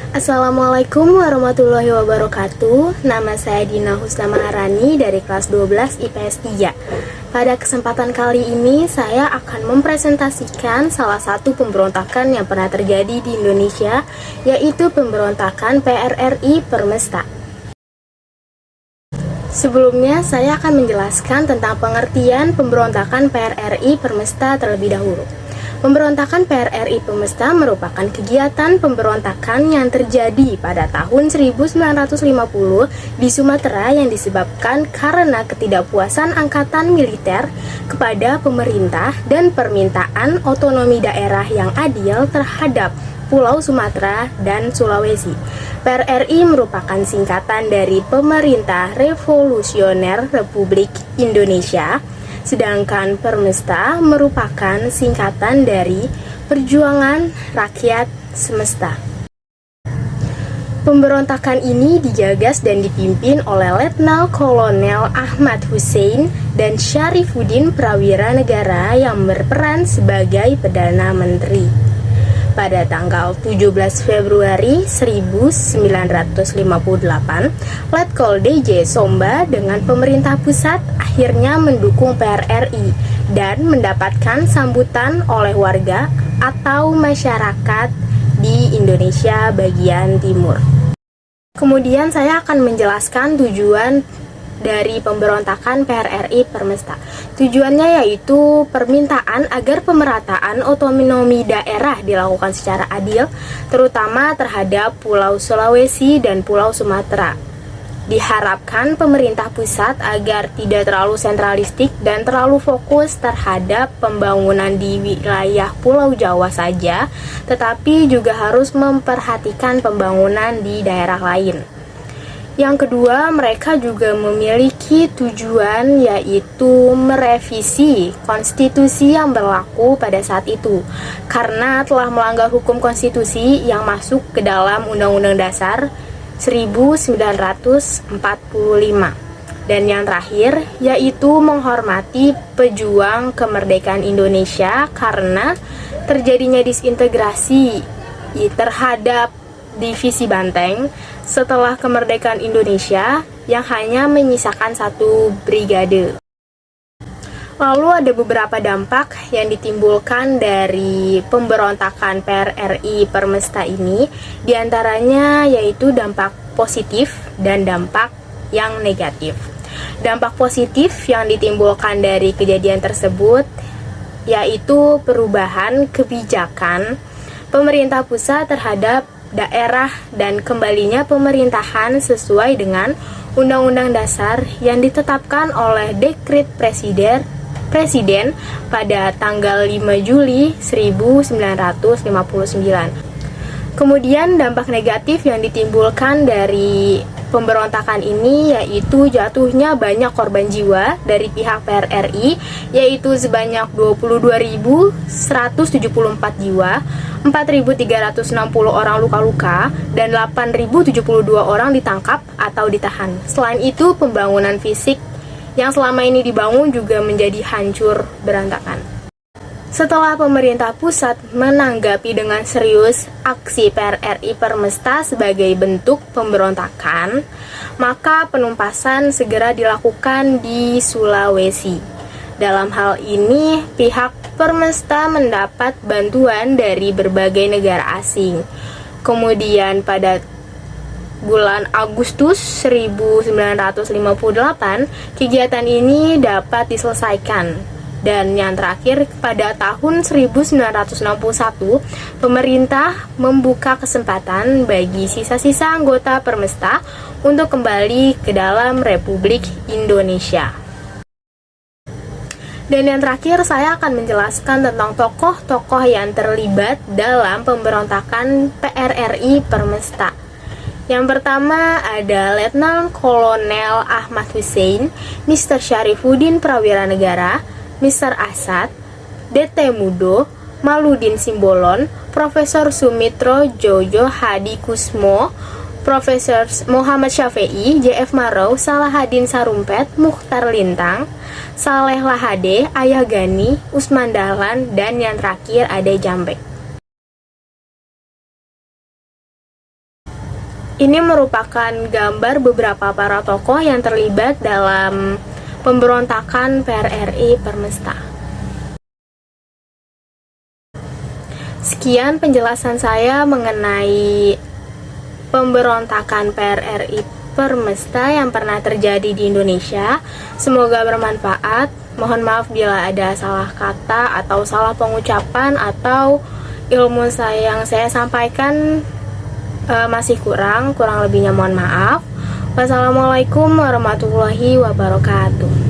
Assalamualaikum warahmatullahi wabarakatuh. Nama saya Dina Husna Maharani dari kelas 12 IPS 3. Pada kesempatan kali ini saya akan mempresentasikan salah satu pemberontakan yang pernah terjadi di Indonesia, yaitu pemberontakan PRRI Permesta. Sebelumnya saya akan menjelaskan tentang pengertian pemberontakan PRRI Permesta terlebih dahulu. Pemberontakan PRRI Permesta merupakan kegiatan pemberontakan yang terjadi pada tahun 1950 di Sumatera yang disebabkan karena ketidakpuasan angkatan militer kepada pemerintah dan permintaan otonomi daerah yang adil terhadap Pulau Sumatera dan Sulawesi. PRRI merupakan singkatan dari Pemerintah Revolusioner Republik Indonesia, sedangkan Permesta merupakan singkatan dari Perjuangan Rakyat Semesta. Pemberontakan ini digagas dan dipimpin oleh Letnan Kolonel Ahmad Hussein dan Syarifuddin Prawira Negara yang berperan sebagai Perdana Menteri. Pada tanggal 17 Februari 1958, Letkol DJ Somba dengan pemerintah pusat akhirnya mendukung PRRI dan mendapatkan sambutan oleh warga atau masyarakat di Indonesia bagian timur. Kemudian saya akan menjelaskan tujuan dari pemberontakan PRRI Permesta. Tujuannya yaitu permintaan agar pemerataan otonomi daerah dilakukan secara adil, terutama terhadap Pulau Sulawesi dan Pulau Sumatera. Diharapkan pemerintah pusat agar tidak terlalu sentralistik dan terlalu fokus terhadap pembangunan di wilayah Pulau Jawa saja, tetapi juga harus memperhatikan pembangunan di daerah lain. Yang kedua, mereka juga memiliki tujuan yaitu merevisi konstitusi yang berlaku pada saat itu karena telah melanggar hukum konstitusi yang masuk ke dalam Undang-Undang Dasar 1945. Dan yang terakhir yaitu menghormati pejuang kemerdekaan Indonesia karena terjadinya disintegrasi terhadap divisi banteng setelah kemerdekaan Indonesia yang hanya menyisakan satu brigade. Lalu ada beberapa dampak yang ditimbulkan dari pemberontakan PRRI Permesta ini, diantaranya yaitu dampak positif dan dampak yang negatif. Dampak positif yang ditimbulkan dari kejadian tersebut yaitu perubahan kebijakan pemerintah pusat terhadap daerah dan kembalinya pemerintahan sesuai dengan Undang-Undang Dasar yang ditetapkan oleh Dekret Presiden pada tanggal 5 Juli 1959. Kemudian dampak negatif yang ditimbulkan dari pemberontakan ini yaitu jatuhnya banyak korban jiwa dari pihak PRRI, yaitu sebanyak 22.174 jiwa, 4.360 orang luka-luka, dan 8.072 orang ditangkap atau ditahan. Selain itu, pembangunan fisik yang selama ini dibangun juga menjadi hancur berantakan. Setelah pemerintah pusat menanggapi dengan serius aksi PRRI Permesta sebagai bentuk pemberontakan, maka penumpasan segera dilakukan di Sulawesi. Dalam hal ini, pihak Permesta mendapat bantuan dari berbagai negara asing. Kemudian pada bulan Agustus 1958, kegiatan ini dapat diselesaikan. Dan yang terakhir, pada tahun 1961, pemerintah membuka kesempatan bagi sisa-sisa anggota Permesta untuk kembali ke dalam Republik Indonesia. Dan yang terakhir, saya akan menjelaskan tentang tokoh-tokoh yang terlibat dalam pemberontakan PRRI Permesta. Yang pertama ada Letnan Kolonel Ahmad Hussein, Mr. Syarifuddin Prawira Negara, Mr. Asad, DT Mudo, Maludin Simbolon, Profesor Sumitro Jojo Hadi Kusmo, Profesor Muhammad Syafi'i, JF Marau, Salahaddin Sarumpet, Mukhtar Lintang, Saleh Lahade, Ayah Gani, Usman Dahlan, dan yang terakhir ada Jambek. Ini merupakan gambar beberapa para tokoh yang terlibat dalam pemberontakan PRRI Permesta. Sekian penjelasan saya mengenai pemberontakan PRRI Permesta yang pernah terjadi di Indonesia. Semoga bermanfaat. Mohon maaf bila ada salah kata atau salah pengucapan atau ilmu yang saya sampaikan masih kurang lebihnya mohon maaf. Wassalamualaikum warahmatullahi wabarakatuh.